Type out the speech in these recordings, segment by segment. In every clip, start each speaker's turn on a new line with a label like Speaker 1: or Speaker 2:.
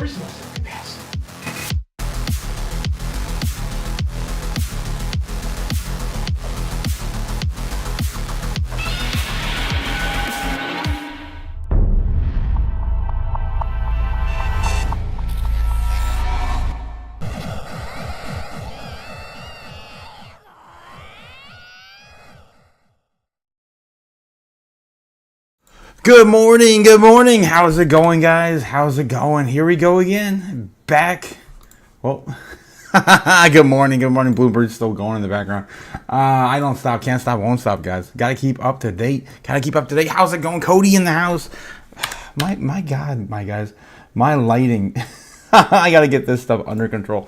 Speaker 1: Where's my pass?
Speaker 2: Good morning, good morning. How's it going, guys? How's it going? Here we go again. Back. Well, good morning, Bluebird's still going in the background. I don't stop, can't stop, won't stop, guys. Gotta keep up to date. How's it going? Cody in the house. My God, my guys. My lighting. I gotta get this stuff under control.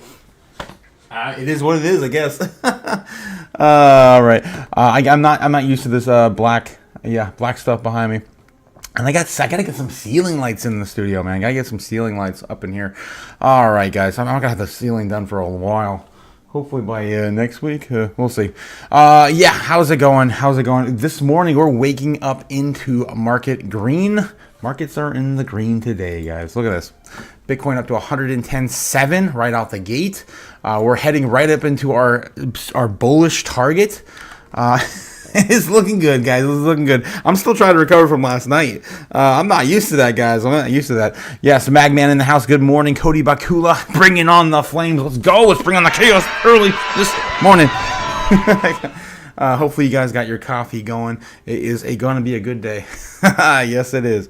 Speaker 2: It is what it is, I guess. All right. I'm not used to this black stuff behind me. And I gotta get some ceiling lights in the studio, man. I gotta get some ceiling lights up in here. All right, guys. I'm not gonna have the ceiling done for a while. Hopefully by next week. We'll see. How's it going? This morning we're waking up into market green. Markets are in the green today, guys. Look at this. Bitcoin up to 110.7 right out the gate. We're heading right up into our bullish target. It's looking good, guys. It's looking good. I'm still trying to recover from last night. I'm not used to that, guys. I'm not used to that. Yes, Magman in the house. Good morning. Cody Bakula bringing on the flames. Let's go. Let's bring on the chaos early this morning. Hopefully you guys got your coffee going. It is going to be a good day. Yes, it is.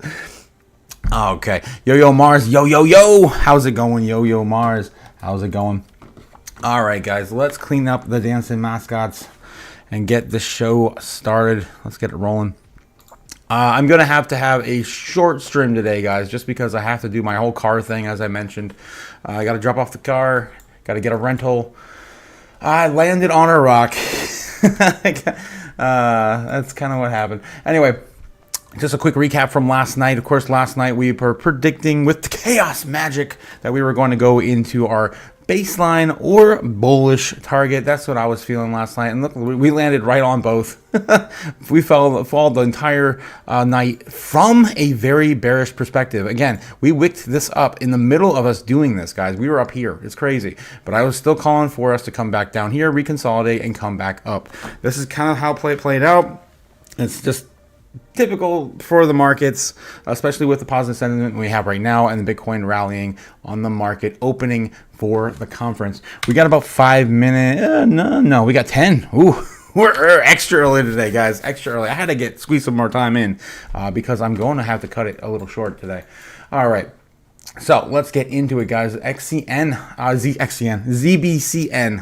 Speaker 2: Okay. Yo Mars. Yo. How's it going, Yo Mars? How's it going? All right, guys. Let's clean up the dancing mascots and get the show started. Let's get it rolling. I'm going to have a short stream today, guys, just because I have to do my whole car thing, as I mentioned. I got to drop off the car, got to get a rental. I landed on a rock. That's kind of what happened. Anyway, just a quick recap from last night. Of course, last night we were predicting with the chaos magic that we were going to go into our baseline or bullish target. That's what I was feeling last night, and look, we landed right on both. We fell the entire night from a very bearish perspective. Again, we wicked this up in the middle of us doing this, guys. We were up here. It's crazy, but I was still calling for us to come back down here, reconsolidate, and come back up. This is kind of how play played out. It's just typical for the markets, especially with the positive sentiment we have right now and the Bitcoin rallying on the market opening for the conference. We got about 5 minutes. No, we got 10. Ooh, we're extra early today, guys. Extra early. I had to squeeze some more time in because I'm going to have to cut it a little short today. All right. So let's get into it, guys. ZBCN,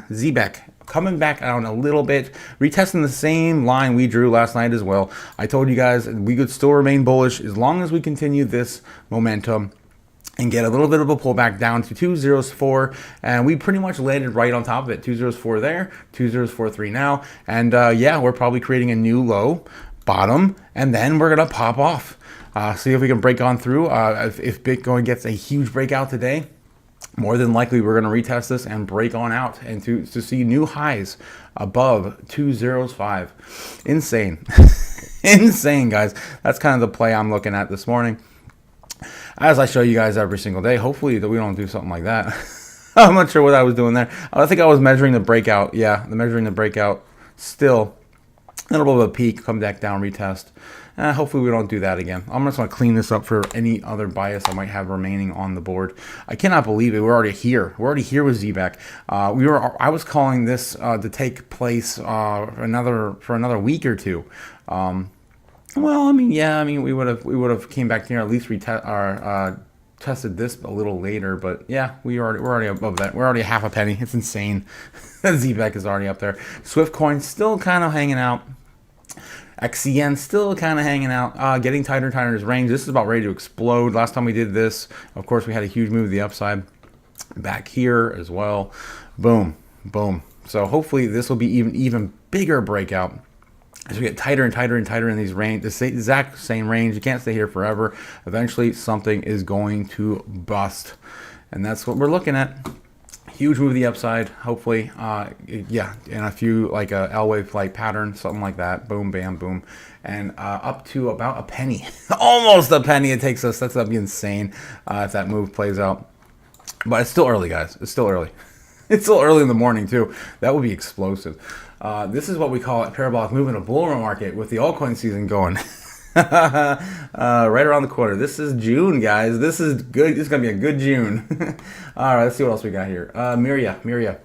Speaker 2: ZBEC coming back down a little bit, retesting the same line we drew last night as well. I told you guys we could still remain bullish as long as we continue this momentum and get a little bit of a pullback down to 204, and we pretty much landed right on top of it. 204 there, 2043 now, and we're probably creating a new low bottom, and then we're gonna pop off. See if we can break on through. If Bitcoin gets a huge breakout today, more than likely we're going to retest this and break on out and to see new highs above 205. Insane. Insane, guys. That's kind of the play I'm looking at this morning, as I show you guys every single day. Hopefully that we don't do something like that. I'm not sure what I was doing there. I think I was measuring the breakout. Yeah, measuring the breakout. Still a little bit of a peak, come back down, retest. Hopefully we don't do that again. I'm just going to clean this up for any other bias I might have remaining on the board. I cannot believe it. We're already here. We're already here with ZBEC. I was calling this to take place for another week or two. We would have came back here, at least tested this a little later, but yeah, we're already above that. We're already half a penny. It's insane. ZBEC is already up there. Swift coin still kind of hanging out. XCN still kind of hanging out, getting tighter and tighter in his range. This is about ready to explode. Last time we did this, of course, we had a huge move to the upside. Back here as well. Boom, boom. So hopefully this will be even bigger breakout as we get tighter and tighter and tighter in these range, the exact same range. You can't stay here forever. Eventually, something is going to bust, and that's what we're looking at. Huge move to the upside, hopefully, and a few like a L-wave like pattern, something like that. Boom, bam, boom, and up to about a penny, almost a penny. It takes us. That's gonna be insane if that move plays out. But it's still early, guys. It's still early. It's still early in the morning, too. That would be explosive. This is what we call a parabolic move in a bull market with the altcoin season going. Right around the corner. This is June, guys. This is good. This is going to be a good June. All right, let's see what else we got here. Miria.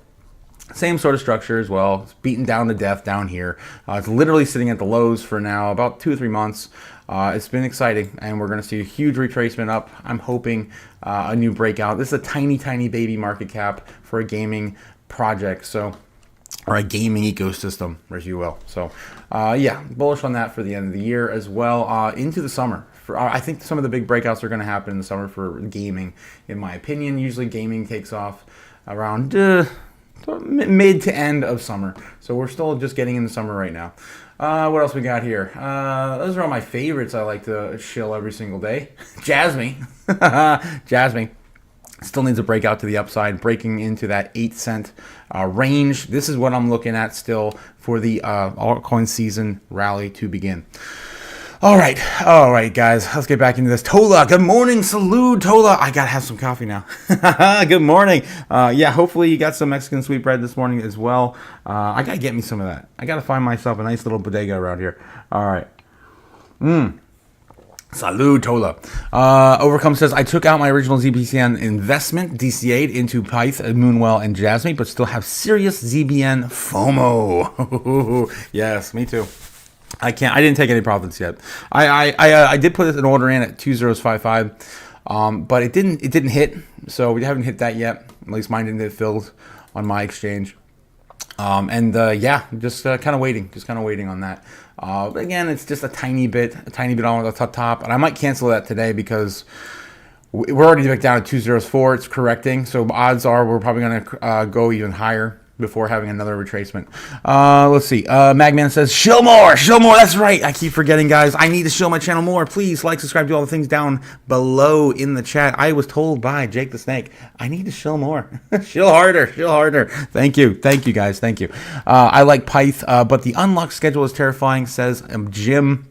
Speaker 2: Same sort of structure as well. It's beaten down to death down here. It's literally sitting at the lows for now, about 2 or 3 months. It's been exciting, and we're going to see a huge retracement up. I'm hoping a new breakout. This is a tiny, tiny baby market cap for a gaming project, or a gaming ecosystem, as you will. So, yeah, bullish on that for the end of the year as well. Into the summer. I think some of the big breakouts are going to happen in the summer for gaming, in my opinion. Usually gaming takes off around mid to end of summer. So we're still just getting into summer right now. What else we got here? Those are all my favorites I like to shill every single day. Jasmine. Jasmine. Still needs a breakout to the upside, breaking into that 8-cent range. This is what I'm looking at still for the altcoin season rally to begin. All right, guys, let's get back into this. Tola, good morning, salute, Tola. I gotta have some coffee now. Good morning. Yeah, hopefully you got some Mexican sweetbread this morning as well. I gotta get me some of that. I gotta find myself a nice little bodega around here. All right. Salud, Tola. Overcome says, I took out my original ZBCN investment, DCA'd into Pyth, Moonwell, and Jasmine, but still have serious ZBN FOMO. Yes, me too. I didn't take any profits yet. I did put an order in at 2055, but it didn't hit, so we haven't hit that yet. At least mine didn't get filled on my exchange. Yeah, just kind of waiting on that. But again, it's just a tiny bit on the top, and I might cancel that today because we're already back down at 204. It's correcting, so odds are we're probably going to go even higher before having another retracement. Let's see. Magman says, shill more. That's right. I keep forgetting, guys. I need to shill my channel more. Please like, subscribe, do all the things down below in the chat. I was told by Jake the Snake, I need to shill more. Shill harder. Thank you, guys. Thank you. I like Pyth, but the unlock schedule is terrifying, says Jim.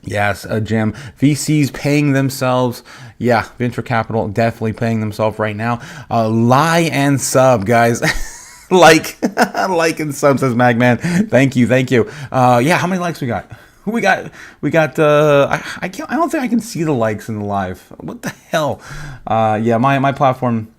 Speaker 2: Yes, Jim. VCs paying themselves. Yeah, venture capital definitely paying themselves right now. Lie and sub, guys. like and sub, says Magman. Thank you. Yeah, how many likes we got? We got I don't think I can see the likes in the live. What the hell? Yeah, my platform,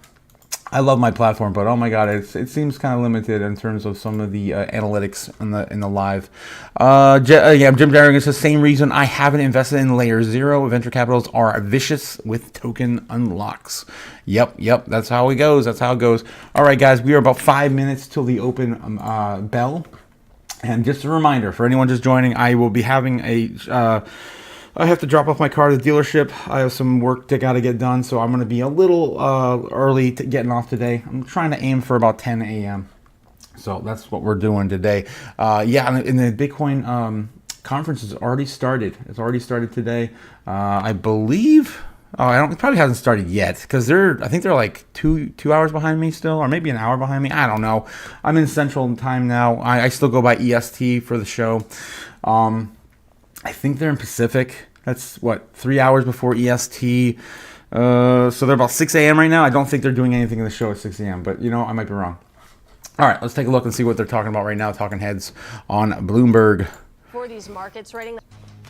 Speaker 2: I love my platform, but oh my god, it seems kind of limited in terms of some of the analytics in the live. Yeah, Jim Darrigan says, same reason I haven't invested in layer 0. Venture capitals are vicious with token unlocks. Yep, that's how it goes. All right, guys, we are about 5 minutes till the open bell. And just a reminder for anyone just joining, I will be having I have to drop off my car to the dealership. I have some work to gotta get done, so I'm going to be a little early getting off today. I'm trying to aim for about 10 a.m. So that's what we're doing today. Yeah, and the Bitcoin conference has already started. It's already started today. I believe. It probably hasn't started yet because I think they're like two hours behind me still, or maybe an hour behind me. I don't know. I'm in Central Time now. I still go by EST for the show. I think they're in Pacific. That's 3 hours before EST. So they're about 6 a.m. right now. I don't think they're doing anything in the show at 6 a.m. But I might be wrong. All right, let's take a look and see what they're talking about right now. Talking heads on Bloomberg.
Speaker 1: For these markets, rating.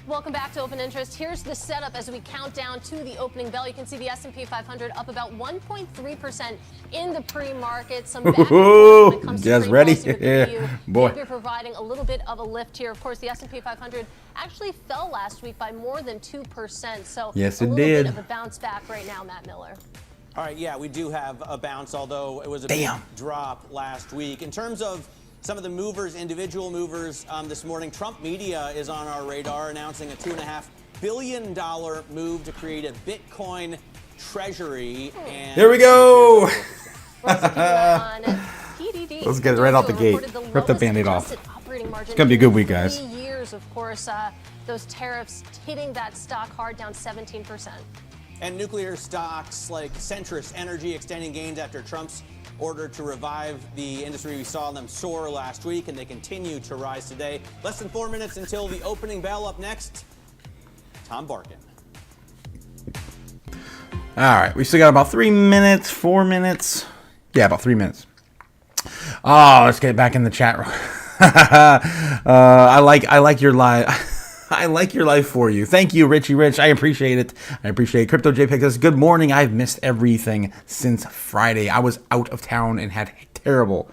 Speaker 1: Welcome back to Open Interest. Here's the setup as we count down to the opening bell. You can see the S&P 500 up about 1.3% in the pre-market. Some back and forth when it comes to
Speaker 2: just ready.
Speaker 1: Yeah,
Speaker 2: boy.
Speaker 1: We're providing a little bit of a lift here. Of course, the S&P 500 actually fell last week by more than 2%. So
Speaker 2: yes,
Speaker 1: a
Speaker 2: it
Speaker 1: little
Speaker 2: did.
Speaker 1: bit of a bounce back right now, Matt Miller.
Speaker 3: All right, yeah, we do have a bounce, although it was a big drop last week. In terms of some of the movers, individual movers this morning, Trump Media is on our radar announcing a $2.5 billion move to create a Bitcoin treasury. And
Speaker 2: here we go.
Speaker 1: Let's
Speaker 2: get it right out the gate. Rip the Band-Aid off. It's going to be a good week, guys.
Speaker 1: 3 years, of course, those tariffs hitting that stock hard, down 17%.
Speaker 3: And nuclear stocks like Centrus Energy extending gains after Trump's order to revive the industry. We saw them soar last week, and they continue to rise today. Less than 4 minutes until the opening bell. Up next, Tom Barkin.
Speaker 2: All right, we still got about 3 minutes, 4 minutes. Yeah, about 3 minutes. Oh, let's get back in the chat room. I like your live. I like your life for you. Thank you, Richie Rich. I appreciate it. I appreciate it. Crypto JPEG says, good morning. I've missed everything since Friday. I was out of town and had terrible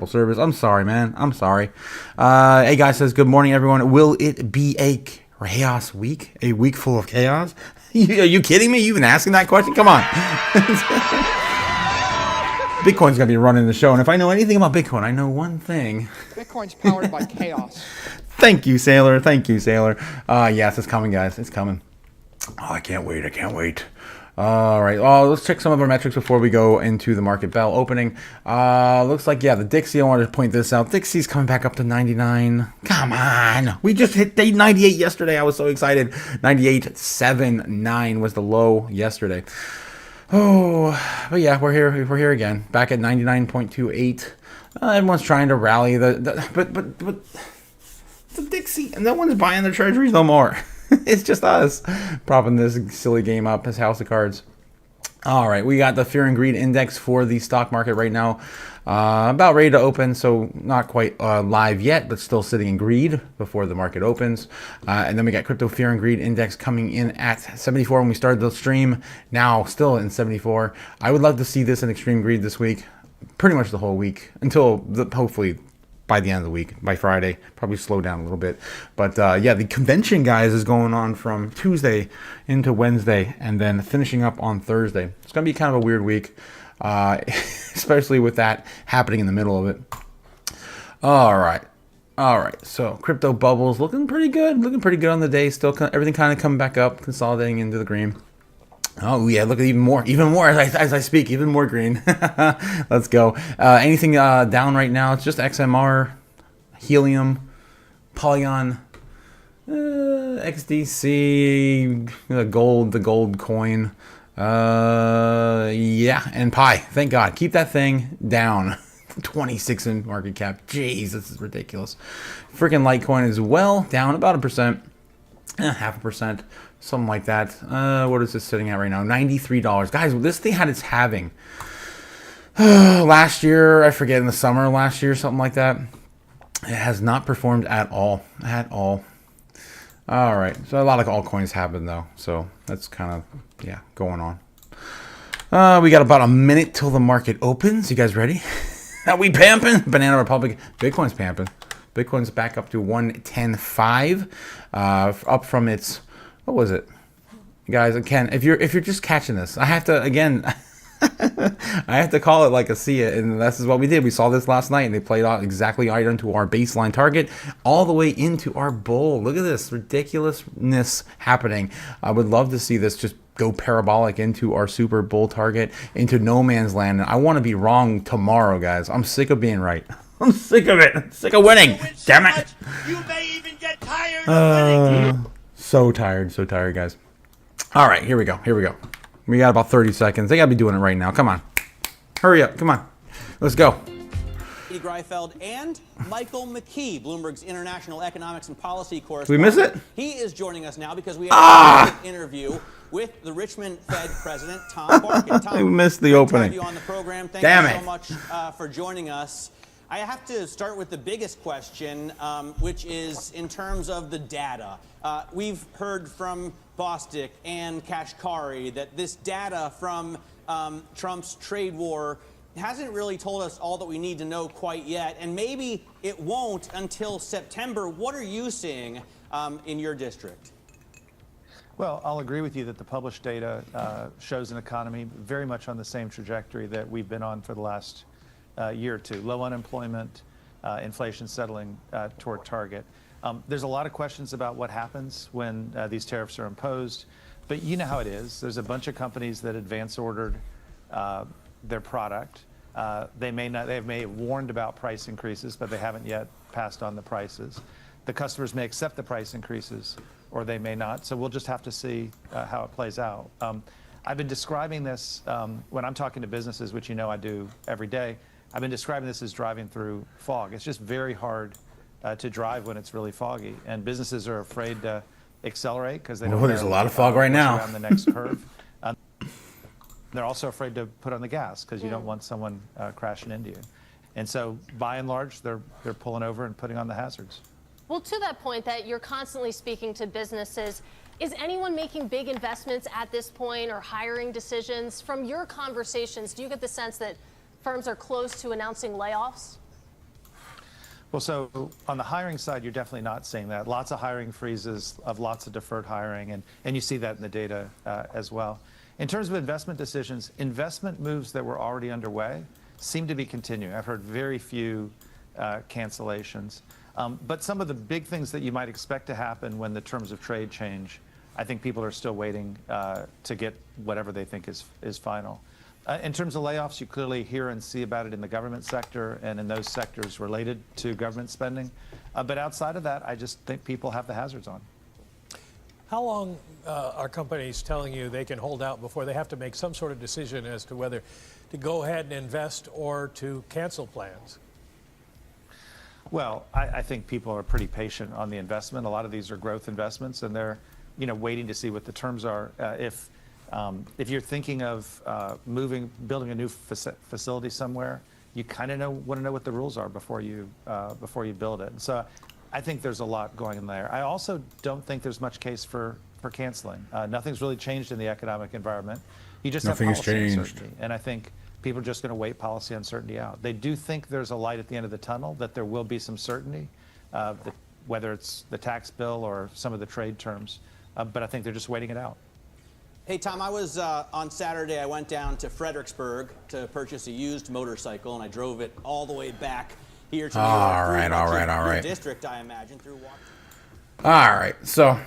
Speaker 2: service. I'm sorry, man. I'm sorry. Hey, guys says, good morning, everyone. Will it be a chaos week? A week full of chaos? Are you kidding me? You've been asking that question? Come on. Bitcoin's going to be running the show. And if I know anything about Bitcoin, I know one thing.
Speaker 4: Bitcoin's powered by chaos.
Speaker 2: Thank you, Sailor. Thank you, Sailor. Yes, it's coming, guys. It's coming. Oh, I can't wait. I can't wait. All right. Oh, let's check some of our metrics before we go into the market bell opening. Looks like, yeah, the Dixie, I wanted to point this out. Dixie's coming back up to 99. Come on. We just hit 98 yesterday. I was so excited. 98.79 was the low yesterday. Oh, but yeah, we're here again. Back at 99.28. Everyone's trying to rally but the Dixie, and no one's buying the treasuries no more. It's just us propping this silly game up as house of cards. All right, we got the fear and greed index for the stock market right now, about ready to open, so not quite live yet, but still sitting in greed before the market opens. And then we got crypto fear and greed index coming in at 74 when we started the stream, now still in 74. I would love to see this in extreme greed this week, pretty much the whole week, until hopefully by the end of the week, by Friday, probably slow down a little bit. But yeah, the convention, guys, is going on from Tuesday into Wednesday and then finishing up on Thursday. It's going to be kind of a weird week, especially with that happening in the middle of it. All right. So crypto bubbles looking pretty good on the day. Still everything kind of coming back up, consolidating into the green. Oh yeah, look at even more as I speak, even more green. Let's go. Anything down right now? It's just XMR, Helium, Polygon, XDC, the gold coin. Yeah, and Pi. Thank God. Keep that thing down. 26 in market cap. Jeez, this is ridiculous. Freaking Litecoin as well, down about 1%, 0.5%. Something like that. What is this sitting at right now? $93. Guys, this thing had its halving last year. I forget, in the summer last year, something like that. It has not performed at all. All right. So a lot of altcoins happened, though. So that's kind of, yeah, going on. We got about a minute till the market opens. You guys ready? Are we pamping? Banana Republic. Bitcoin's pamping. Bitcoin's back up to 110.5. Up from its... What was it, guys? Again, if you're just catching this, I have to I have to call it like I see it, and this is what we did. We saw this last night, and they played out exactly right into our baseline target, all the way into our bull. Look at this ridiculousness happening. I would love to see this just go parabolic into our super bull target, into no man's land. And I want to be wrong tomorrow, guys. I'm sick of being right. I'm sick of it. I'm sick of winning. Damn it.
Speaker 5: You may even get tired of winning.
Speaker 2: So tired, guys. All right, here we go. We got about 30 seconds. They got to be doing it right now. Come on. Hurry up. Come on. Let's go.
Speaker 3: Greifeld and Michael McKee, Bloomberg's international economics and policy
Speaker 2: Did we
Speaker 3: correspondent.
Speaker 2: miss it?
Speaker 3: He is joining us now because we have an interview with the Richmond Fed President, Tom Barkin. Tom,
Speaker 2: we missed the
Speaker 3: great to
Speaker 2: opening.
Speaker 3: have you on the program. Thank
Speaker 2: Damn
Speaker 3: you
Speaker 2: it.
Speaker 3: so much for joining us. I have to start with the biggest question, which is in terms of the data. We've heard from Bostic and Kashkari that this data from Trump's trade war hasn't really told us all that we need to know quite yet, and maybe it won't until September. What are you seeing in your district?
Speaker 6: Well, I'll agree with you that the published data shows an economy very much on the same trajectory that we've been on for the last year or two. Low unemployment, inflation settling toward target. There's a lot of questions about what happens when these tariffs are imposed, but you know how it is. There's a bunch of companies that advance ordered their product. They may have warned about price increases, but they haven't yet passed on the prices. The customers may accept the price increases, or they may not. So we'll just have to see how it plays out. I've been describing this when I'm talking to businesses, which you know I do every day. I've been describing this as driving through fog. It's just very hard to drive when it's really foggy, and businesses are afraid to accelerate because they don't know
Speaker 2: there's a lot of fog right now.
Speaker 6: around the next curve. They're also afraid to put on the gas because you don't want someone crashing into you. And so, by and large, they're pulling over and putting on the hazards.
Speaker 1: Well, to that point that you're constantly speaking to businesses, is anyone making big investments at this point or hiring decisions? From your conversations, do you get the sense that firms are close to announcing layoffs?
Speaker 6: Well, so on the hiring side, you're definitely not seeing that. Lots of hiring freezes, of lots of deferred hiring, and you see that in the data as well. In terms of investment decisions, investment moves that were already underway seem to be continuing. I've heard very few cancellations. But some of the big things that you might expect to happen when the terms of trade change, I think people are still waiting to get whatever they think is final. In terms of layoffs, you clearly hear and see about it in the government sector and in those sectors related to government spending. But outside of that, I just think people have the hazards on.
Speaker 7: How long are companies telling you they can hold out before they have to make some sort of decision as to whether to go ahead and invest or to cancel plans?
Speaker 6: Well, I think people are pretty patient on the investment. A lot of these are growth investments, and they're, waiting to see what the terms are. If you're thinking of building a new facility somewhere, you kind of want to know what the rules are before you build it. And so, I think there's a lot going in there. I also don't think there's much case for canceling. Nothing's really changed in the economic environment. You just have policy uncertainty, and I think people are just going to wait policy uncertainty out. They do think there's a light at the end of the tunnel, that there will be some certainty, whether it's the tax bill or some of the trade terms, but I think they're just waiting it out.
Speaker 3: Hey, Tom, I was on Saturday, I went down to Fredericksburg to purchase a used motorcycle, and I drove it all the way back here to New York.
Speaker 2: All right.
Speaker 3: Your district, I imagine, through Washington.
Speaker 2: All right, so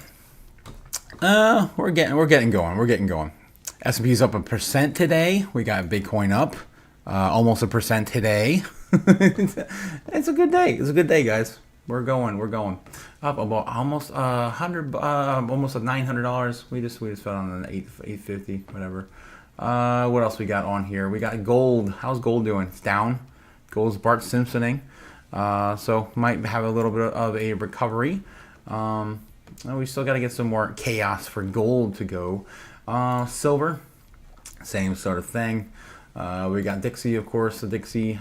Speaker 2: we're getting going. S&P's up 1% today. We got Bitcoin up almost 1% today. It's a good day. It's a good day, guys. We're going up about almost $100, almost $900. We just fell on an 850, whatever. What else we got on here? We got gold. How's gold doing? It's down. Gold's Bart Simpsoning. So might have a little bit of a recovery. We still got to get some more chaos for gold to go. Silver, same sort of thing. We got Dixie, of course. The Dixie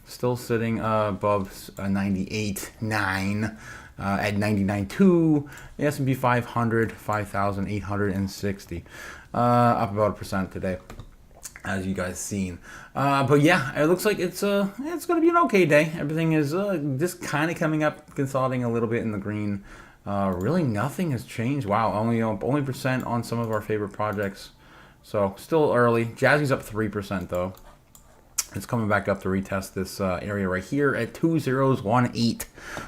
Speaker 2: still sitting above 98.9 at 99.2. The S&P 500, 5,860. Up about 1% today, as you guys seen. But yeah, it looks like it's going to be an okay day. Everything is just kind of coming up, consolidating a little bit in the green. Really nothing has changed. Wow, only percent on some of our favorite projects. So still early. Jazzy's up 3% though. It's coming back up to retest this area right here at 2018.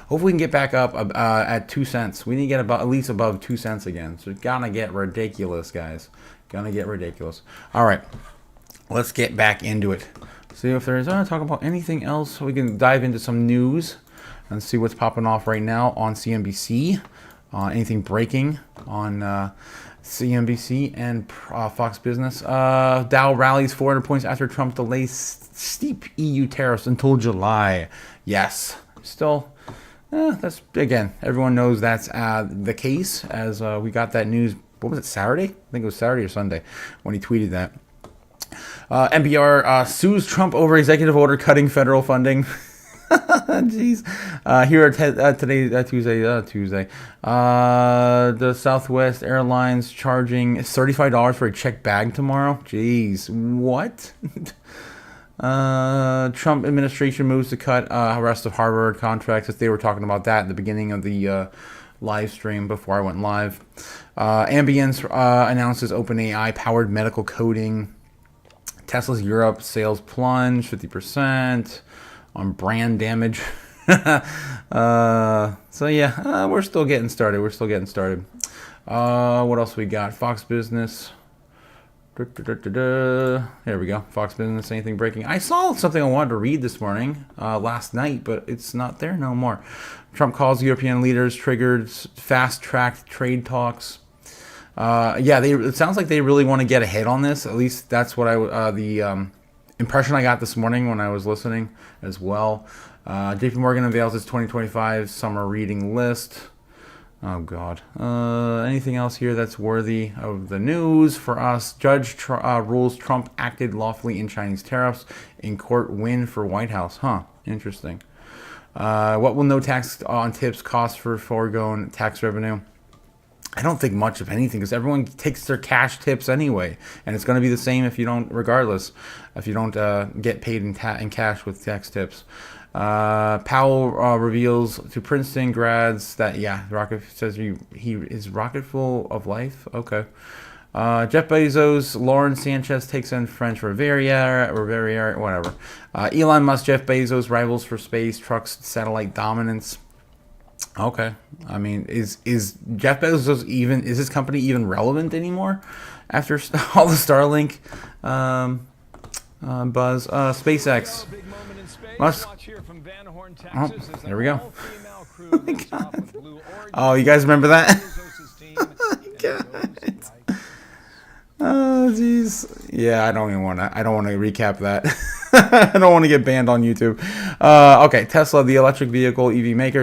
Speaker 2: Hopefully we can get back up at 2 cents. We need to get about at least above 2 cents again. So it's gonna get ridiculous, guys. Gonna get ridiculous. All right, let's get back into it. See if there's talk about anything else. We can dive into some news and see what's popping off right now on CNBC. Anything breaking on CNBC and Fox Business. Dow rallies 400 points after Trump delays steep EU tariffs until July. Yes, still, that's, again, everyone knows that's the case, as we got that news, what was it, Saturday? I think it was Saturday or Sunday when he tweeted that. NPR sues Trump over executive order cutting federal funding. Jeez. Here are today, Tuesday. The Southwest Airlines charging $35 for a checked bag tomorrow. Jeez, what? Trump administration moves to cut rest of Harvard contracts. As they were talking about that at the beginning of the live stream before I went live. Ambience announces OpenAI powered medical coding. Tesla's Europe sales plunge 50%. On brand damage. So yeah, we're still getting started. What else we got? Fox Business. Here we go. Fox Business. Anything breaking? I saw something I wanted to read this morning, last night, but it's not there no more. Trump calls European leaders, triggered fast-tracked trade talks. Yeah, it sounds like they really want to get ahead on this. At least that's what impression I got this morning when I was listening as well. JP Morgan unveils its 2025 summer reading list. Oh, God. Anything else here that's worthy of the news for us? Judge rules Trump acted lawfully in Chinese tariffs. In court win for White House. Huh. Interesting. What will no tax on tips cost for foregone tax revenue? I don't think much of anything, because everyone takes their cash tips anyway. And it's going to be the same if you don't, regardless, if you don't get paid in cash with tax tips. Powell reveals to Princeton grads that, yeah, Rocket says he is rocket full of life. Okay. Jeff Bezos, Lauren Sanchez takes on French Riviera, whatever. Elon Musk, Jeff Bezos rivals for space, trucks, satellite dominance. Okay. I mean, is Jeff Bezos even, is his company even relevant anymore after all the Starlink buzz? SpaceX. Musk. Oh, there we go. Oh, you guys remember that? Oh, jeez. Yeah, I don't want to recap that. I don't want to get banned on YouTube. Okay, Tesla, the electric vehicle EV maker,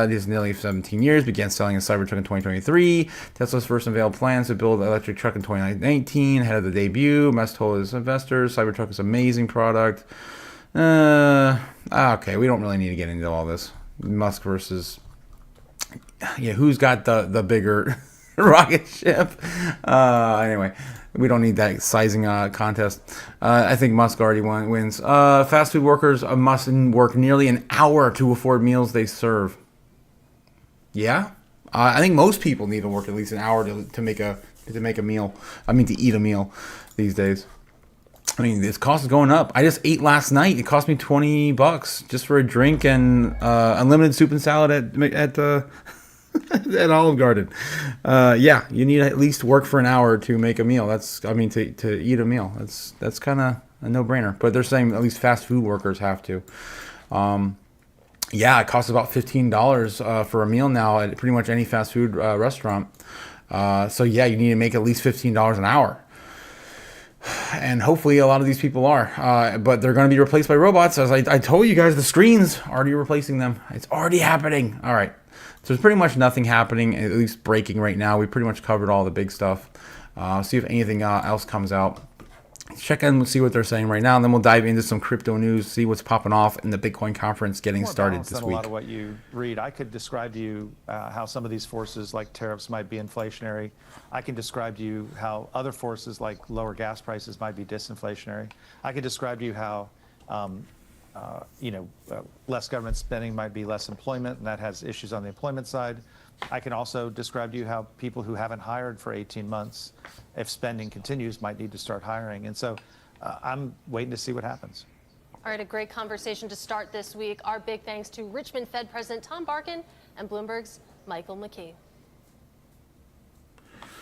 Speaker 2: is nearly 17 years, began selling a Cybertruck in 2023. Tesla's first unveiled plans to build an electric truck in 2019, ahead of the debut. Musk told his investors, Cybertruck is an amazing product. Okay, we don't really need to get into all this. Musk versus, yeah, who's got the bigger rocket ship? Anyway, we don't need that sizing contest. I think Musk already wins. Fast food workers must work nearly an hour to afford meals they serve. Yeah, I think most people need to work at least an hour to make a meal. I mean, to eat a meal these days. I mean, this cost is going up. I just ate last night. It cost me $20 just for a drink and unlimited soup and salad at at Olive Garden. Yeah, you need to at least work for an hour to make a meal. To eat a meal. That's kind of a no-brainer. But they're saying at least fast food workers have to. Yeah, it costs about $15 for a meal now at pretty much any fast food restaurant. So yeah, you need to make at least $15 an hour. And hopefully a lot of these people are. But they're going to be replaced by robots. As I told you guys, the screen's already replacing them. It's already happening. All right. So there's pretty much nothing happening, at least breaking right now. We pretty much covered all the big stuff. See if anything else comes out. Check in and see what they're saying right now, and then we'll dive into some crypto news, see what's popping off in the Bitcoin conference getting started this week.
Speaker 6: A lot of what you read. I could describe to you how some of these forces like tariffs might be inflationary. I can describe to you how other forces like lower gas prices might be disinflationary. I could describe to you how less government spending might be less employment, and that has issues on the employment side. I can also describe to you how people who haven't hired for 18 months, if spending continues, might need to start hiring. And so I'm waiting to see what happens.
Speaker 1: All right, a great conversation to start this week. Our big thanks to Richmond Fed President Tom Barkin and Bloomberg's Michael McKee.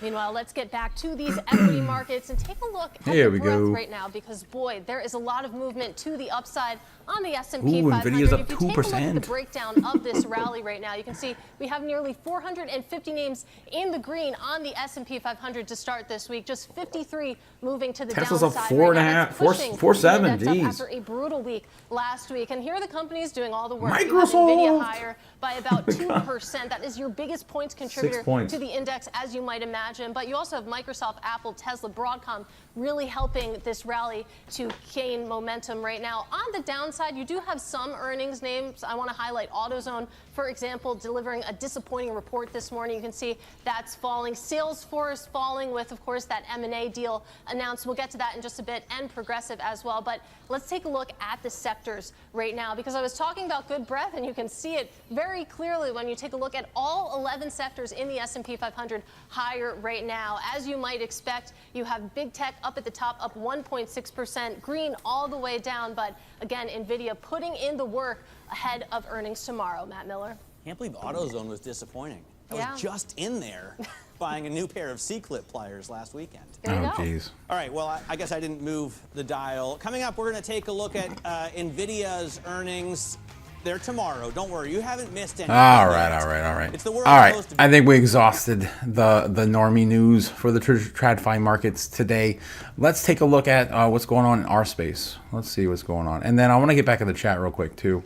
Speaker 1: Meanwhile, let's get back to these equity markets and take a look at the growth right now, because boy, there is a lot of movement to the upside on the S&P 500.
Speaker 2: Nvidia's up 2%.
Speaker 1: If you take a look at the breakdown of this rally right now, you can see we have nearly 450 names in the green on the S&P 500 to start this week. Just 53 moving to the
Speaker 2: Tesla's
Speaker 1: downside.
Speaker 2: Tesla's up 4.7. Geez.
Speaker 1: After a brutal week last week, and here are the companies doing all the work.
Speaker 2: Microsoft.
Speaker 1: You have Nvidia higher by about 2%. That is your biggest points contributor
Speaker 2: 6 points
Speaker 1: to the index, as you might imagine. But you also have Microsoft, Apple, Tesla, Broadcom really helping this rally to gain momentum right now. On the downside, you do have some earnings names. I want to highlight AutoZone, for example, delivering a disappointing report this morning. You can see that's falling. Salesforce falling with, of course, that M&A deal announced. We'll get to that in just a bit, and Progressive as well. But let's take a look at the sectors right now, because I was talking about good breadth, and you can see it very clearly when you take a look at all 11 sectors in the S&P 500 higher right now. As you might expect, you have big tech up at the top, up 1.6%, green all the way down. But again, Nvidia putting in the work ahead of earnings tomorrow. Matt Miller.
Speaker 3: Can't believe AutoZone was disappointing. I was just in there buying a new pair of C-clip pliers last weekend.
Speaker 2: Oh, jeez.
Speaker 3: All right, well, I guess I didn't move the dial. Coming up, we're going to take a look at NVIDIA's earnings. They're tomorrow. Don't worry, you haven't missed anything.
Speaker 2: All right.
Speaker 3: It's the world.
Speaker 2: All right, I think we exhausted the normie news for the TradFi markets today. Let's take a look at what's going on in our space. Let's see what's going on. And then I want to get back in the chat real quick, too.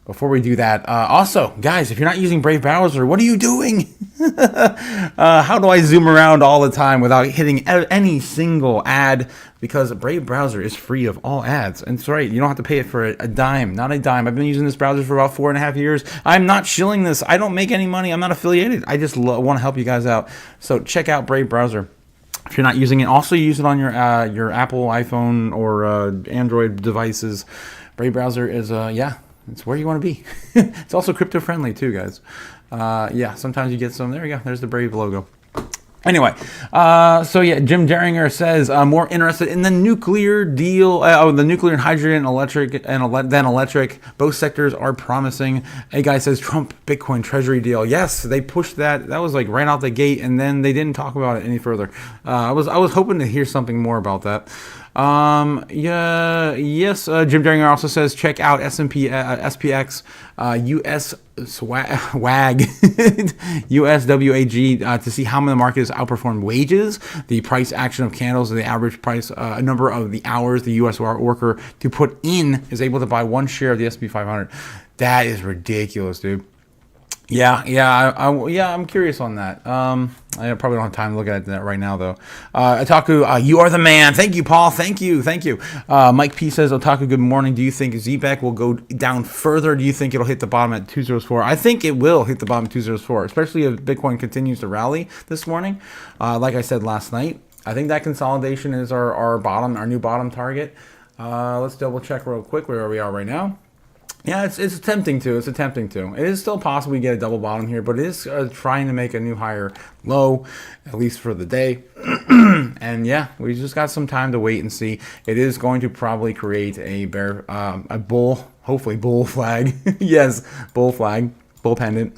Speaker 2: before we do that, also, guys, if you're not using Brave browser, what are you doing? How do I zoom around all the time without hitting any single ad? Because Brave browser is free of all ads. And it's right, you don't have to pay it for a dime, not a dime. I've been using this browser for about 4.5 years. I'm not shilling this. I don't make any money. I'm not affiliated. I just want to help you guys out. So check out Brave browser. If you're not using it, also use it on your Apple iPhone or Android devices. Brave browser is, it's where you want to be. It's also crypto friendly too, guys. Sometimes you get some. There you go. There's the Brave logo. Anyway, Jim Derringer says more interested in the nuclear deal. The nuclear and hydrogen, electric, than electric. Both sectors are promising. A guy says Trump Bitcoin Treasury deal. Yes, they pushed that. That was like right out the gate, and then they didn't talk about it any further. I was hoping to hear something more about that. Jim Derringer also says check out S&P SPX US WAG USWAG to see how many markets outperformed wages, the price action of candles, and the average price number of the hours the U.S. worker to put in is able to buy one share of the S&P 500. That is ridiculous, dude. I'm curious on that. I probably don't have time to look at that right now, though. Otaku, you are the man. Thank you, Paul. Thank you. Mike P says, Otaku, good morning. Do you think ZBEC will go down further? Do you think it'll hit the bottom at 204? I think it will hit the bottom at 204, especially if Bitcoin continues to rally this morning. Like I said last night, I think that consolidation is our new bottom target. Let's double check real quick where we are right now. Yeah, it's attempting to. It is still possible we get a double bottom here, but it is trying to make a new higher low, at least for the day. And yeah, we just got some time to wait and see. It is going to probably create a bull, hopefully bull flag. Yes, bull flag, bull pendant.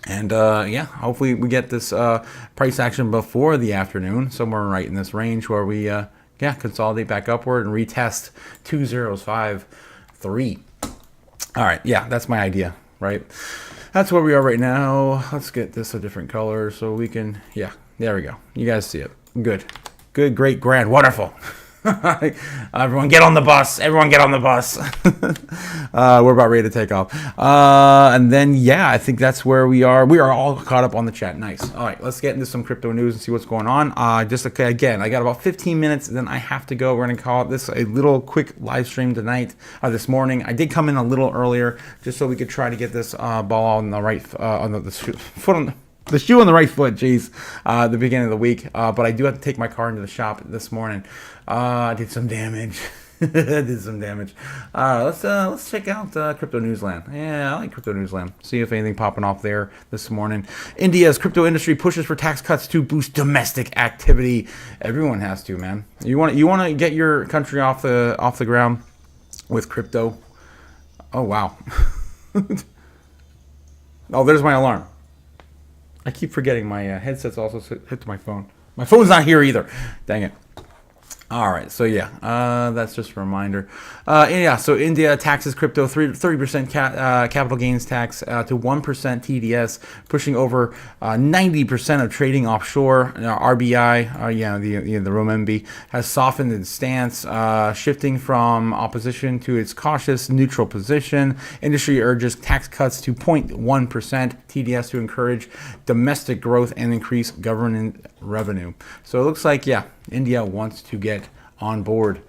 Speaker 2: And hopefully we get this price action before the afternoon, somewhere right in this range where we consolidate back upward and retest 2053. All right, that's my idea, right? That's where we are right now. Let's get this a different color so we can, there we go. You guys see it. Good, great, grand, wonderful. Everyone get on the bus. We're about ready to take off. And then, I think that's where we are. We are all caught up on the chat. Nice. All right, let's get into some crypto news and see what's going on. Again, I got about 15 minutes, then I have to go. We're going to call this a little quick live stream tonight, this morning. I did come in a little earlier just so we could try to get this ball on the right, on the foot on the shoe on the right foot, the beginning of the week. But I do have to take my car into the shop this morning. I did some damage. Let's check out Crypto Newsland. Yeah, I like Crypto Newsland. See if anything popping off there this morning. India's crypto industry pushes for tax cuts to boost domestic activity. Everyone has to, man. You want to get your country off the ground with crypto. Oh wow. Oh, there's my alarm. I keep forgetting my headset's also hooked to my phone. My phone's not here either. Dang it. All right, so that's just a reminder. So India taxes crypto 30% capital gains tax to 1% TDS, pushing over 90% of trading offshore. RBI, the renminbi, has softened its stance, shifting from opposition to its cautious neutral position. Industry urges tax cuts to 0.1% TDS to encourage domestic growth and increase government revenue. So it looks like, India wants to get on board.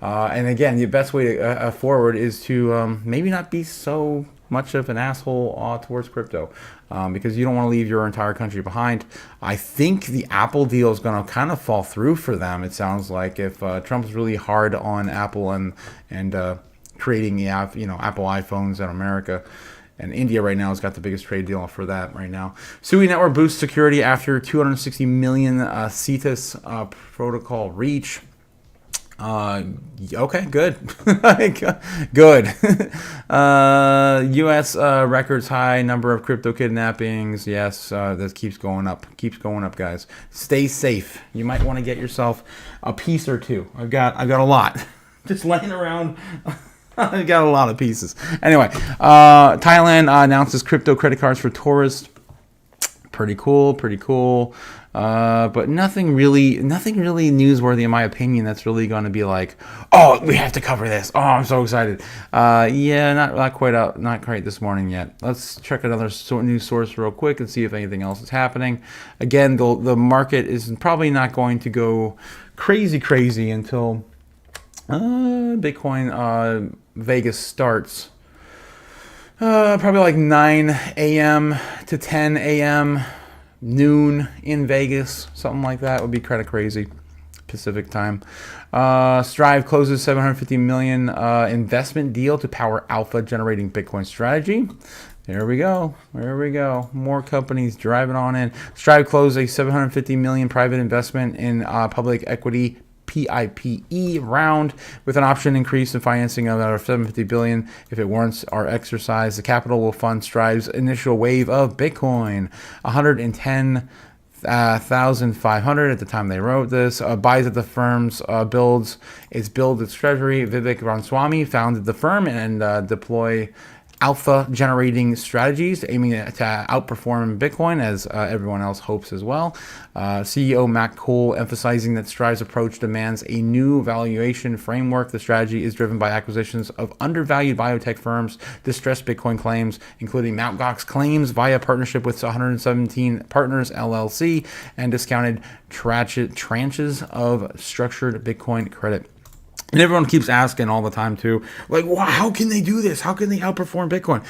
Speaker 2: And again, the best way to forward is to maybe not be so much of an asshole towards crypto, because you don't want to leave your entire country behind. I think the Apple deal is going to kind of fall through for them. It sounds like if Trump's really hard on Apple and creating the Apple iPhones in America. And India right now has got the biggest trade deal for that right now. Sui Network boosts security after 260 million CETAS protocol reach. Okay, good. Good. U.S. records high number of crypto kidnappings. Yes, this keeps going up. Guys. Stay safe. You might want to get yourself a piece or two. I've got a lot just laying around. I got a lot of pieces. Anyway, Thailand announces crypto credit cards for tourists. Pretty cool. but nothing really newsworthy in my opinion. That's really going to be like, oh, we have to cover this. Oh, I'm so excited. Yeah, not quite this morning yet. Let's check another news source real quick and see if anything else is happening. Again, the market is probably not going to go crazy until Bitcoin Vegas starts. Probably like 9 a.m. to 10 a.m. noon in Vegas, something like that would be kind of crazy. Pacific time. Strive closes $750 million investment deal to power alpha generating Bitcoin strategy. There we go. More companies driving on in. Strive closed a $750 million private investment in public equity PIPE round with an option increase in financing of another $750 billion if it warrants are exercised. The capital will fund Strive's initial wave of Bitcoin, 110,500 at the time they wrote this. Buys at the firm's builds its treasury. Vivek Ramaswamy founded the firm and deploy alpha generating strategies aiming to outperform Bitcoin, as everyone else hopes as well. CEO Matt Cole emphasizing that Strive's approach demands a new valuation framework. The strategy is driven by acquisitions of undervalued biotech firms, distressed Bitcoin claims, including Mt. Gox claims via partnership with 117 Partners LLC, and discounted tranches of structured Bitcoin credit. And everyone keeps asking all the time too, like, wow, how can they do this? How can they outperform Bitcoin?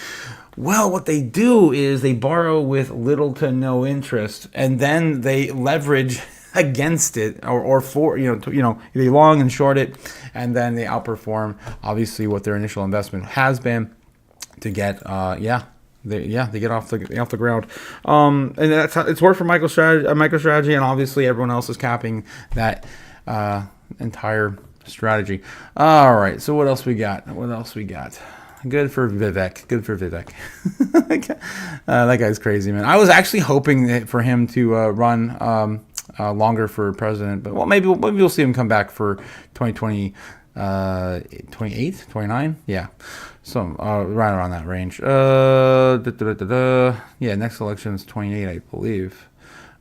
Speaker 2: Well, what they do is they borrow with little to no interest, and then they leverage against it, or for they long and short it, and then they outperform obviously what their initial investment has been to get they get off the ground, and that's how it's worked for MicroStrategy, and obviously everyone else is capping that entire strategy. All right, so what else we got? Good for Vivek. That guy's crazy, man. I was actually hoping for him to run longer for president, but maybe we'll see him come back for 2020, 28, 29, yeah. So right around that range. Yeah, next election is 28, I believe.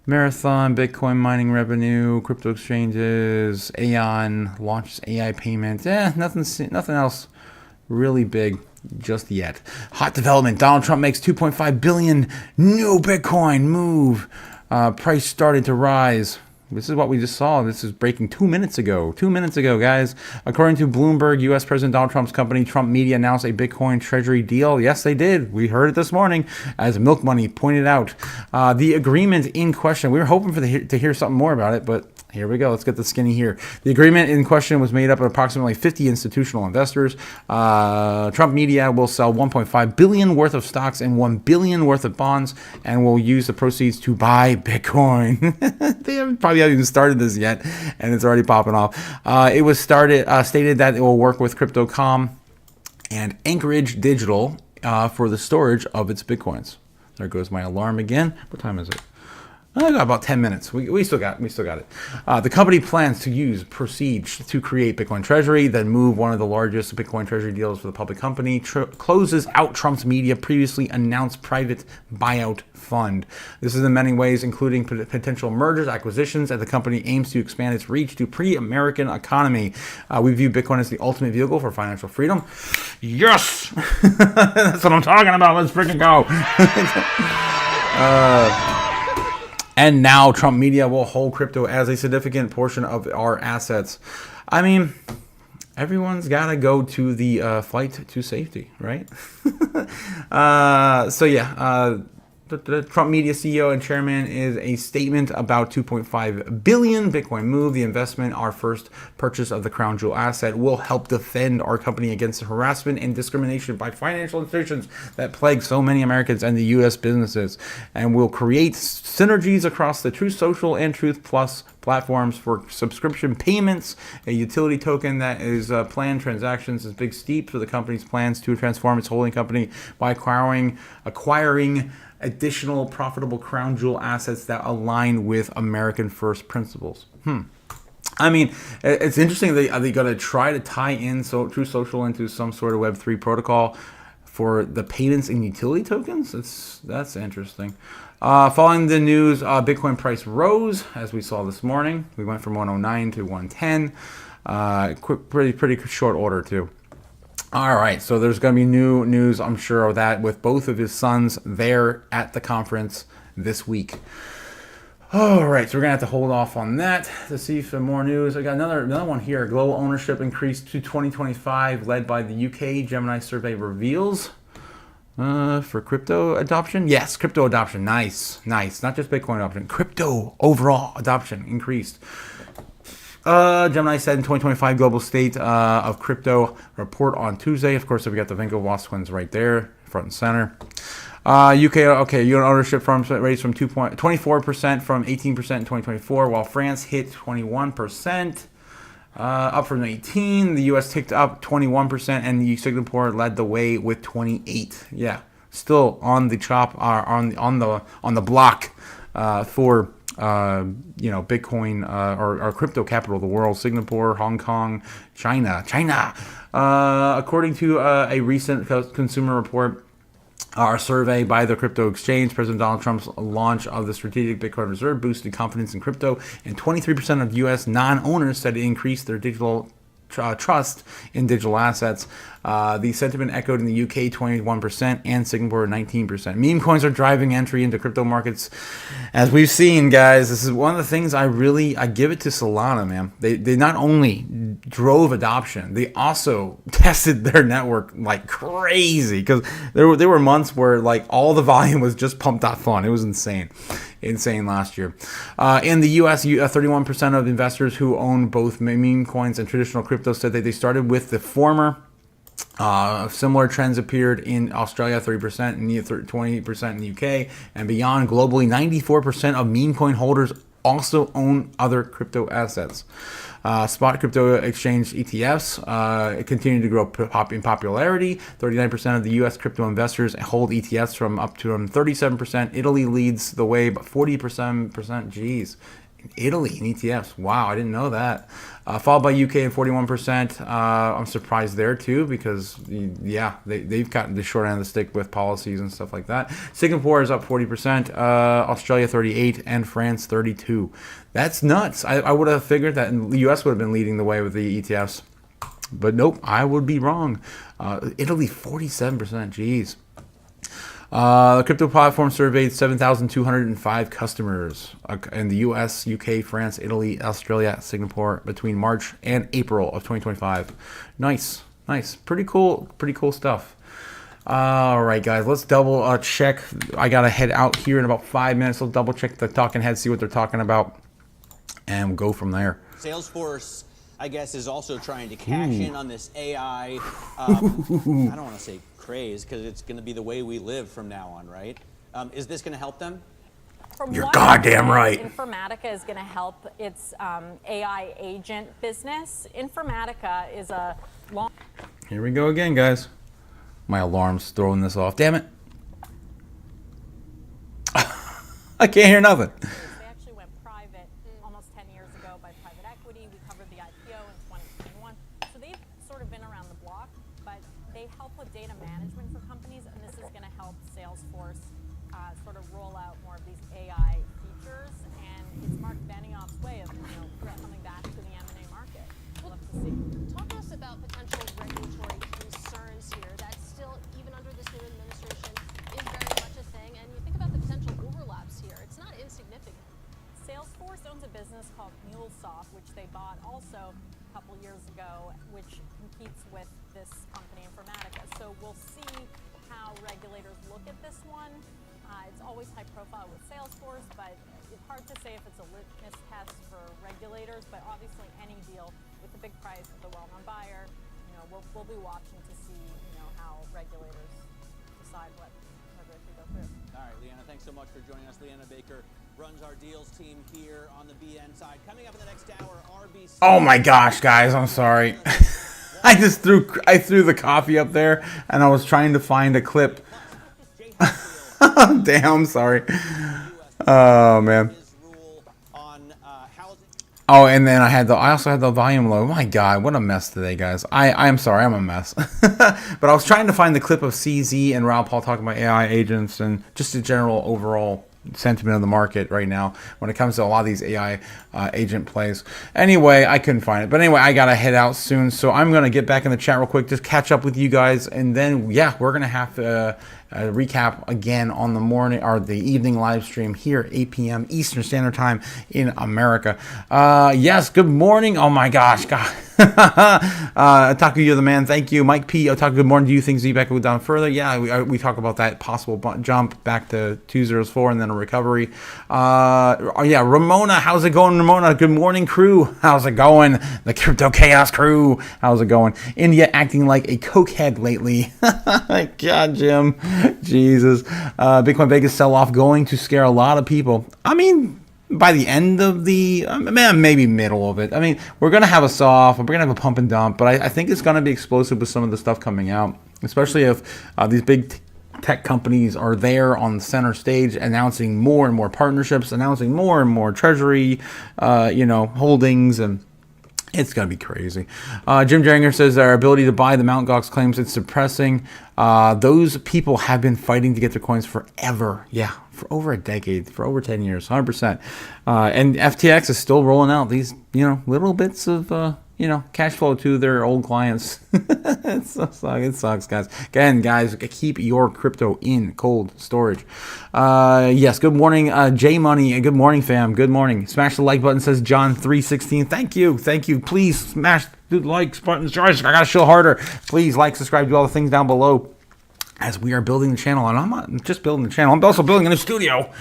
Speaker 2: Marathon, Bitcoin mining revenue, crypto exchanges, Aeon launches AI payments. Nothing else really big just yet. Hot development: Donald Trump makes $2.5 billion new Bitcoin move. Price started to rise. This is what we just saw. This is breaking 2 minutes ago. 2 minutes ago, guys. According to Bloomberg, U.S. President Donald Trump's company, Trump Media, announced a Bitcoin treasury deal. Yes, they did. We heard it this morning, as Milk Money pointed out. The agreement in question, we were hoping to hear something more about it, but here we go. Let's get the skinny here. The agreement in question was made up of approximately 50 institutional investors. Trump Media will sell $1.5 billion worth of stocks and $1 billion worth of bonds, and will use the proceeds to buy Bitcoin. They probably haven't even started this yet, and it's already popping off. It was stated that it will work with Crypto.com and Anchorage Digital for the storage of its Bitcoins. There goes my alarm again. What time is it? I got about 10 minutes. We still got it. The company plans to use proceeds to create Bitcoin Treasury, then move one of the largest Bitcoin Treasury deals for the public company. Closes out Trump's Media previously announced private buyout fund. This is in many ways, including potential mergers, acquisitions, as the company aims to expand its reach to pre-American economy. We view Bitcoin as the ultimate vehicle for financial freedom. Yes! That's what I'm talking about. Let's freaking go. And now Trump Media will hold crypto as a significant portion of our assets. I mean, everyone's got to go to the flight to safety, right? The Trump Media CEO and chairman is a statement about $2.5 billion Bitcoin move. The investment, our first purchase of the crown jewel asset, will help defend our company against the harassment and discrimination by financial institutions that plague so many Americans and the U.S. businesses, and will create synergies across the Truth Social and Truth Plus platforms for subscription payments. A utility token that is planned transactions is big steep for the company's plans to transform its holding company by acquiring additional profitable crown jewel assets that align with American first principles. I mean, it's interesting. Are they going to try to tie in Truth Social into some sort of Web3 protocol for the payments and utility tokens. That's interesting. Following the news, Bitcoin price rose, as we saw this morning. We went from 109 to 110. Pretty short order, too. All right, so there's going to be new news, I'm sure, of that with both of his sons there at the conference this week. All right, so we're going to have to hold off on that to see some more news. I got another one here. Global ownership increased to 2025, led by the UK. Gemini survey reveals for crypto adoption. Yes, crypto adoption. Nice. Not just Bitcoin adoption. Crypto overall adoption increased. Gemini said in 2025 global state of crypto report on Tuesday. Of course, we got the Winklevoss twins right there, front and center. UK, unit ownership firms raised from 24% from 18% in 2024, while France hit 21%, up from 18%. The US ticked up 21%, and Singapore led the way with 28%. Yeah, still on the chop, on the block for Bitcoin or crypto capital of the world. Singapore, Hong Kong, China. According to a recent consumer report, our survey by the Crypto Exchange, President Donald Trump's launch of the strategic Bitcoin reserve boosted confidence in crypto, and 23% of U.S. non-owners said it increased their digital trust in digital assets. The sentiment echoed in the UK 21% and Singapore 19%. Meme coins are driving entry into crypto markets, as we've seen, guys. This is one of the things I give it to Solana, man. They not only drove adoption, they also tested their network like crazy, because there were months where like all the volume was just pump.fun. It was insane last year. In the US, 31% of investors who own both meme coins and traditional crypto said that they started with the former. Similar trends appeared in Australia, 30%, and 20% in the UK, and beyond. Globally, 94% of meme coin holders also own other crypto assets. Spot crypto exchange ETFs continue to grow in popularity. 39% of the U.S. crypto investors hold ETFs from up to 37%. Italy leads the way, but 40%. Geez. Italy in ETFs. Wow, I didn't know that. Followed by UK at 41%. I'm surprised there too, because they've gotten the short end of the stick with policies and stuff like that. Singapore is up 40%, Australia 38%, and France 32%. That's nuts. I would have figured that the US would have been leading the way with the ETFs, but nope, I would be wrong. Italy 47%. Jeez. The crypto platform surveyed 7,205 customers in the US, UK, France, Italy, Australia, Singapore between March and April of 2025. Nice. Pretty cool stuff. All right, guys, let's double check. I got to head out here in about 5 minutes. Let's double check the talking heads, see what they're talking about, and we'll go from there.
Speaker 3: Salesforce, I guess, is also trying to cash in on this AI. I don't want to say craze, because it's going to be the way we live from now on, right? Is this going to help them?
Speaker 2: You're goddamn right.
Speaker 8: Informatica is going to help its AI agent business. Informatica is a long...
Speaker 2: Here we go again, guys. My alarm's throwing this off. Damn it. I can't hear nothing.
Speaker 8: They actually went private almost 10 years ago by private equity. We covered the IPO in 2021. So they've sort of been around the block, but they help with data management for companies, and this is going to help Salesforce sort of roll out more of these AI features. And it's Mark Benioff's way of coming back to the M&A market. We'll have to see.
Speaker 1: Talk to us about potential regulatory concerns here that still, even under this new administration, is very much a thing. And you think about the potential overlaps here. It's not insignificant.
Speaker 8: Salesforce owns a business called MuleSoft, which they bought also a couple years ago, which competes with this company, Informatica. So we'll see how regulators look at this one. It's always high profile with Salesforce, but it's hard to say if it's a litmus test for regulators. But obviously, any deal with the big price of the well-known buyer, we'll be watching to see, how regulators decide whether it should go through.
Speaker 3: All right, Leanna, thanks so much for joining us. Leanna Baker runs our deals team here on the BN side. Coming up in the next hour, RBC.
Speaker 2: Oh my gosh, guys, I'm sorry. I threw the coffee up there, and I was trying to find a clip. Damn, I'm sorry. Oh man. Oh, and then I also had the volume low. My God, what a mess today, guys. I'm sorry, I'm a mess. But I was trying to find the clip of CZ and Raul Paul talking about AI agents and just the general overall sentiment of the market right now when it comes to a lot of these AI agent plays. Anyway, I couldn't find it. But anyway, I got to head out soon. So I'm going to get back in the chat real quick, just catch up with you guys. And then, yeah, we're going to have to recap again on the morning or the evening live stream here, 8 p.m. Eastern Standard Time in America. Yes, good morning. Oh my gosh, God. Otaku, you're the man. Thank you. Mike P. Otaku, good morning. Do you think Z-Back will go down further? Yeah, we talk about that possible jump back to 204 and then a recovery. Yeah, Ramona, how's it going, Ramona? Good morning, crew. How's it going? The Crypto Chaos crew. How's it going? India acting like a cokehead lately. God, Jim. Jesus. Bitcoin Vegas sell-off going to scare a lot of people. I mean, by the end of the, maybe middle of it. I mean, we're going to have a sell-off. We're going to have a pump and dump. But I think it's going to be explosive with some of the stuff coming out. Especially if these big tech companies are there on the center stage announcing more and more partnerships, announcing more and more treasury, holdings, and it's going to be crazy. Jim Janger says our ability to buy the Mt. Gox claims it's suppressing. Those people have been fighting to get their coins forever. Yeah, for over a decade, for over 10 years, 100%. And FTX is still rolling out these, little bits of, cash flow to their old clients. It sucks, guys. Again, guys, keep your crypto in cold storage. Yes, good morning, J Money. Good morning, fam. Good morning. Smash the like button, says John316. Thank you. Please smash the like button. I gotta show harder. Please like, subscribe, do all the things down below. As we are building the channel, and I'm not just building the channel, I'm also building a new studio.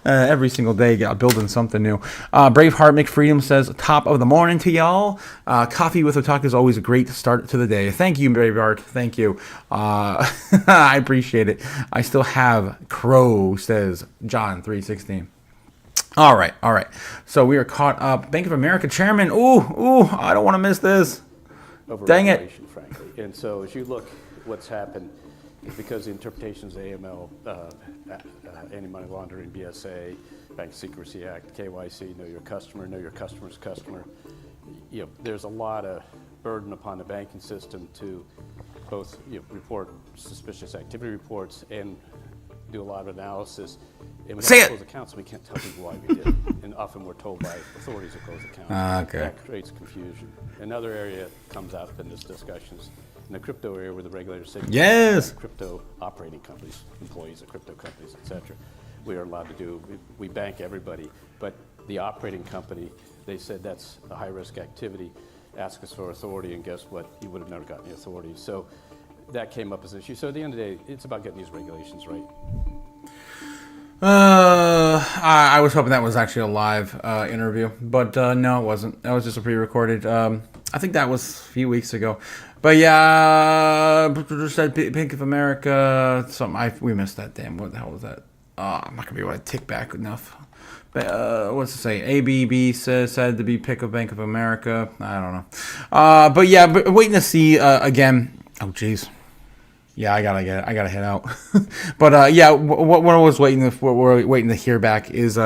Speaker 2: Every single day, building something new. Braveheart McFreedom says, top of the morning to y'all. Coffee with Otaku is always a great start to the day. Thank you, Braveheart. Thank you. I appreciate it. I still have Crow, says John316. All right. So we are caught up. Bank of America chairman. Ooh, I don't want to miss this. Dang it.
Speaker 9: Frankly. And so as you look, what's happened because the interpretations of AML, Anti-Money Laundering, BSA, Bank Secrecy Act, KYC, know your customer, know your customer's customer. There's a lot of burden upon the banking system to both report suspicious activity reports and do a lot of analysis. And we have to close accounts, we can't tell people why we did. And often we're told by authorities to close accounts.
Speaker 2: Okay.
Speaker 9: That creates confusion. Another area that comes out in this discussion is in the crypto area where the regulators say crypto operating companies, employees of crypto companies, etc. We are allowed to do, we bank everybody, but the operating company, they said that's a high-risk activity, ask us for authority, and guess what? You would have never gotten the authority. So that came up as an issue. So at the end of the day, it's about getting these regulations right.
Speaker 2: I was hoping that was actually a live interview, but no, it wasn't. That was just a pre-recorded. I think that was a few weeks ago. But yeah, said Bank of America. We missed that. Damn, what the hell was that? I'm not gonna be able to tick back enough. But what's it say? ABB said to be pick of Bank of America. I don't know. But yeah, waiting to see again. Oh jeez. Yeah, I gotta head out. But yeah, what I was waiting to hear back is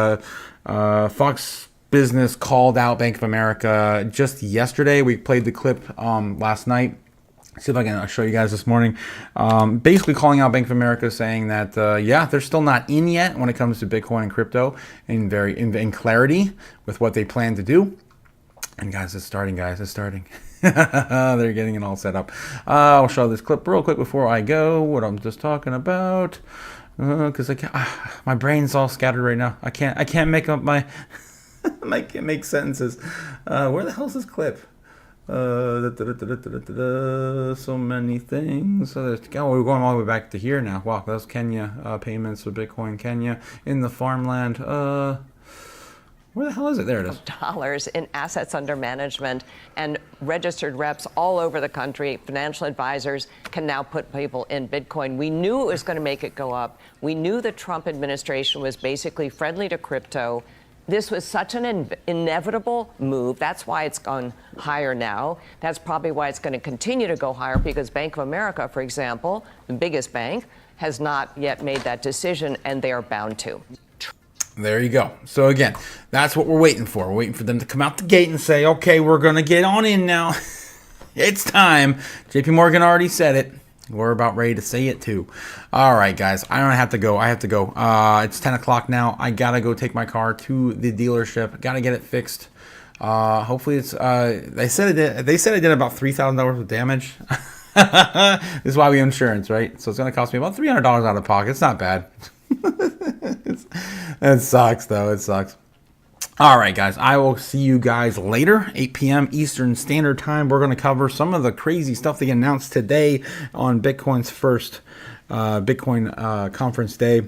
Speaker 2: Fox Business called out Bank of America just yesterday. We played the clip last night. See if I can show you guys this morning. Basically calling out Bank of America, saying that they're still not in yet when it comes to Bitcoin and crypto, and in clarity with what they plan to do. And guys, it's starting. They're getting it all set up. I'll show this clip real quick before I go. What I'm just talking about, because my brain's all scattered right now. I can't make up my I can't make sentences. Where the hell is this clip? So many things. So we're going all the way back to here now. Wow, that's Kenya. Payments with Bitcoin Kenya in the farmland. Where the hell is it? There it is.
Speaker 10: Dollars in assets under management, and registered reps all over the country, financial advisors can now put people in Bitcoin. We knew it was going to make it go up. We knew the Trump administration was basically friendly to crypto. This was such an inevitable move. That's why it's gone higher now. That's probably why it's going to continue to go higher, because Bank of America, for example, the biggest bank, has not yet made that decision, and they are bound to.
Speaker 2: There you go. So again, that's what we're waiting for. We're waiting for them to come out the gate and say, okay, we're going to get on in now. It's time. JP Morgan already said it. We're about ready to say it too. All right, guys. I don't have to go. I have to go. It's 10 o'clock now. I got to go take my car to the dealership. Got to get it fixed. Hopefully it's, they said it did about $3,000 of damage. This is why we have insurance, right? So it's going to cost me about $300 out of pocket. It's not bad. It sucks, though. It sucks. All right, guys. I will see you guys later, 8 p.m. Eastern Standard Time. We're going to cover some of the crazy stuff they announced today on Bitcoin's first Bitcoin conference day,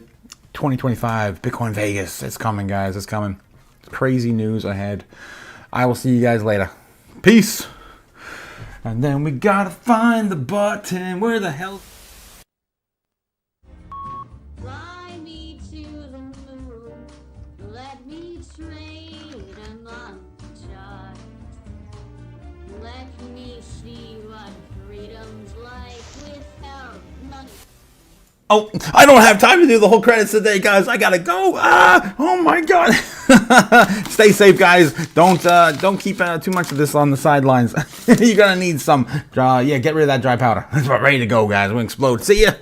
Speaker 2: 2025, Bitcoin Vegas. It's coming, guys. It's coming. Crazy news ahead. I will see you guys later. Peace. And then we got to find the button. Where the hell... Oh, I don't have time to do the whole credits today, guys. I gotta go. Oh my God. Stay safe, guys. Don't keep too much of this on the sidelines. You're gonna need some. Yeah, get rid of that dry powder. That's ready to go, guys. We'll explode. See ya.